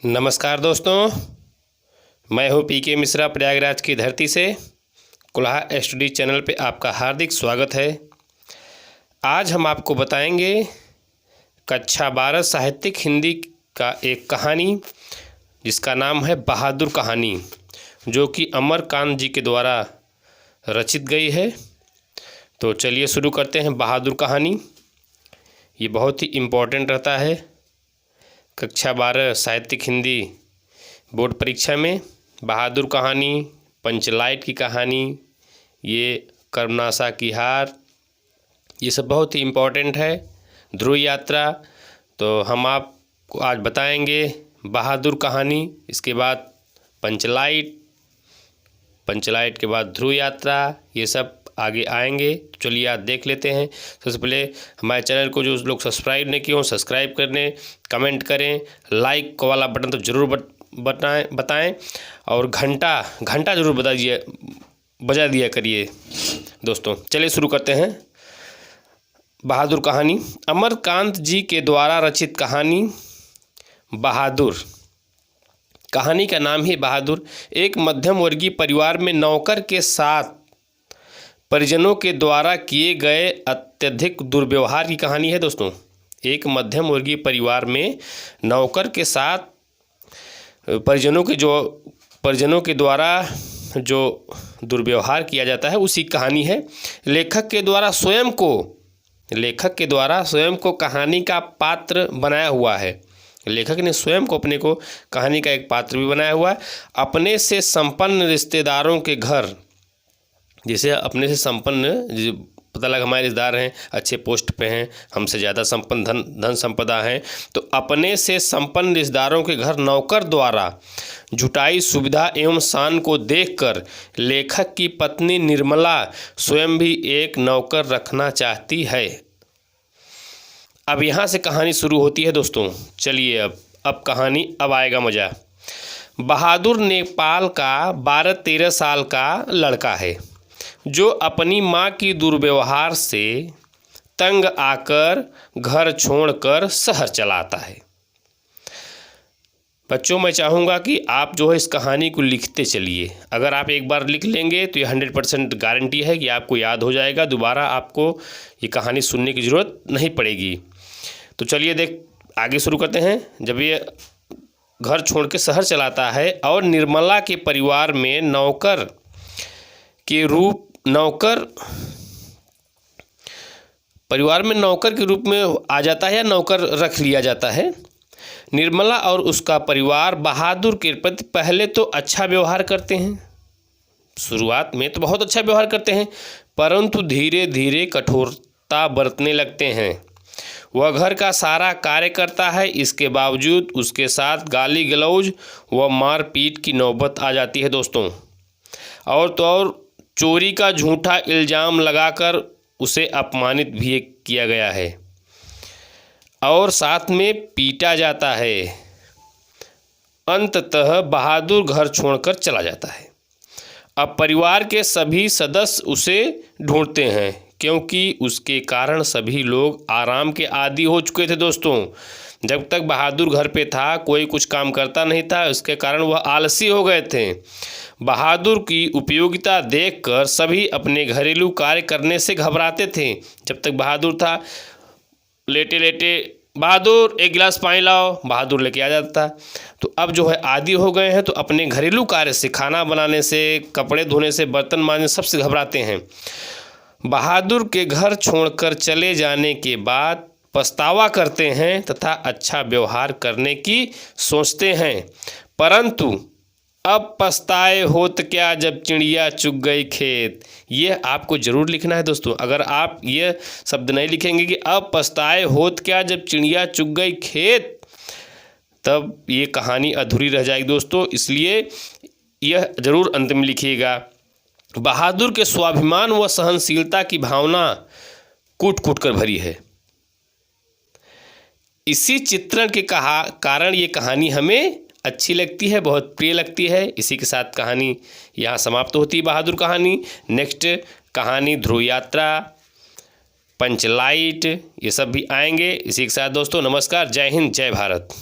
नमस्कार दोस्तों, मैं हूं पीके मिश्रा प्रयागराज की धरती से। कुल्हा स्टडी चैनल पे आपका हार्दिक स्वागत है। आज हम आपको बताएंगे कक्षा 12 साहित्यिक हिंदी का एक कहानी जिसका नाम है बहादुर कहानी, जो कि अमरकांत जी के द्वारा रचित गई है। तो चलिए शुरू करते हैं बहादुर कहानी। ये बहुत ही इम्पोर्टेंट रहता है कक्षा 12 साहित्यिक हिंदी बोर्ड परीक्षा में। बहादुर कहानी, पंचलाइट की कहानी, ये कर्मनाशा की हार, ये सब बहुत ही इम्पोर्टेंट है। ध्रुव यात्रा, तो हम आपको आज बताएंगे बहादुर कहानी, इसके बाद पंचलाइट, पंचलाइट के बाद ध्रुव यात्रा, ये सब आगे आएंगे। तो चलिए आज देख लेते हैं। सबसे पहले हमारे चैनल को जो लोग सब्सक्राइब नहीं किए हों सब्सक्राइब करने, कमेंट करें, लाइक वाला बटन तो ज़रूर बताएं और घंटा ज़रूर बजा दिया करिए दोस्तों। चलिए शुरू करते हैं बहादुर कहानी। अमरकांत जी के द्वारा रचित कहानी बहादुर। कहानी का नाम ही बहादुर। एक मध्यम वर्गीय परिवार में नौकर के साथ परिजनों के द्वारा किए गए अत्यधिक दुर्व्यवहार की कहानी है दोस्तों। एक मध्यम वर्गीय परिवार में नौकर के साथ परिजनों के द्वारा जो दुर्व्यवहार किया जाता है उसी कहानी है। लेखक के द्वारा स्वयं को कहानी का पात्र बनाया हुआ है। लेखक ने स्वयं को अपने को कहानी का एक पात्र भी बनाया हुआ है। अपने से संपन्न रिश्तेदारों के घर, जैसे अपने से संपन्न, पता लगा हमारे रिश्तेदार हैं, अच्छे पोस्ट पे हैं, हमसे ज़्यादा संपन्न धन संपदा हैं, तो अपने से संपन्न रिश्तेदारों के घर नौकर द्वारा जुटाई सुविधा एवं शान को देखकर लेखक की पत्नी निर्मला स्वयं भी एक नौकर रखना चाहती है। अब यहाँ से कहानी शुरू होती है दोस्तों। चलिए अब कहानी, अब आएगा मज़ा। बहादुर नेपाल का 12-13 साल का लड़का है जो अपनी माँ की दुर्व्यवहार से तंग आकर घर छोड़कर शहर चला आता है। बच्चों, मैं चाहूँगा कि आप जो है इस कहानी को लिखते चलिए। अगर आप एक बार लिख लेंगे तो ये 100% गारंटी है कि आपको याद हो जाएगा। दोबारा आपको ये कहानी सुनने की ज़रूरत नहीं पड़ेगी। तो चलिए आगे शुरू करते हैं। जब ये घर छोड़ के शहर चलाता है और निर्मला के परिवार में नौकर के रूप में आ जाता है या नौकर रख लिया जाता है। निर्मला और उसका परिवार बहादुर के प्रति पहले तो अच्छा व्यवहार करते हैं। शुरुआत में तो बहुत अच्छा व्यवहार करते हैं, परंतु धीरे धीरे कठोरता बरतने लगते हैं। वह घर का सारा कार्य करता है, इसके बावजूद उसके साथ गाली गलौज व मारपीट की नौबत आ जाती है दोस्तों। और तो और चोरी का झूठा इल्ज़ाम लगाकर उसे अपमानित भी किया गया है और साथ में पीटा जाता है। अंततः बहादुर घर छोड़कर चला जाता है। अब परिवार के सभी सदस्य उसे ढूंढते हैं, क्योंकि उसके कारण सभी लोग आराम के आदी हो चुके थे दोस्तों। जब तक बहादुर घर पे था कोई कुछ काम करता नहीं था, इसके कारण वह आलसी हो गए थे। बहादुर की उपयोगिता देखकर सभी अपने घरेलू कार्य करने से घबराते थे। जब तक बहादुर था, लेटे लेटे बहादुर एक गिलास पानी लाओ, बहादुर लेके आ जाता। तो अब जो है आदी हो गए हैं, तो अपने घरेलू कार्य से, खाना बनाने से, कपड़े धोने से, बर्तन मांजने सबसे घबराते हैं। बहादुर के घर छोड़कर चले जाने के बाद पछतावा करते हैं तथा अच्छा व्यवहार करने की सोचते हैं, परंतु अब पछताए होत क्या जब चिड़िया चुग गई खेत। ये आपको ज़रूर लिखना है दोस्तों। अगर आप ये शब्द नहीं लिखेंगे कि अब पछताए होत क्या जब चिड़िया चुग गई खेत, तब ये कहानी अधूरी रह जाएगी दोस्तों। इसलिए यह ज़रूर अंत में लिखिएगा। बहादुर के स्वाभिमान व सहनशीलता की भावना कूट कूट कर भरी है। इसी चित्रण के कारण ये कहानी हमें अच्छी लगती है, बहुत प्रिय लगती है। इसी के साथ कहानी यहाँ समाप्त होती है, बहादुर कहानी। नेक्स्ट कहानी ध्रुव यात्रा, पंचलाइट, ये सब भी आएंगे। इसी के साथ दोस्तों नमस्कार, जय हिंद, जय भारत।